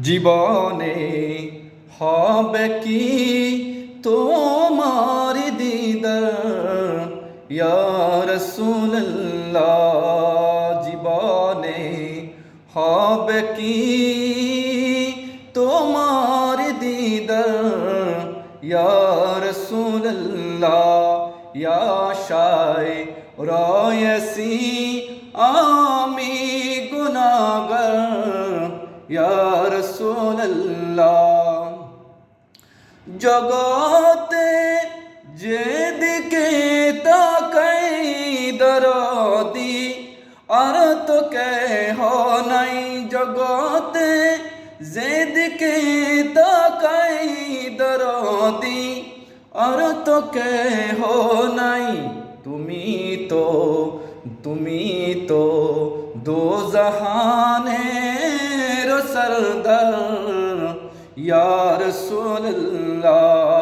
জীবনে হবে কি তোমার দিদার ইয়া রাসূলুল্লাহ। জীবনে হবে কি তোমার দিদার ইয়া রাসূলুল্লাহ। ইয়া শায়র ইয়াসিন আমি গুনাহগার ইয়া রাসূলুল্লাহ। জগতে যেদিকে তাকাই দরদি আর তো কেহ নাই। জগতে যেদিকে তাকাই দরদি আর তো কেহ নাই। তুমি তো দো জাহানের সরদার ইয়া রাসূলুল্লাহ।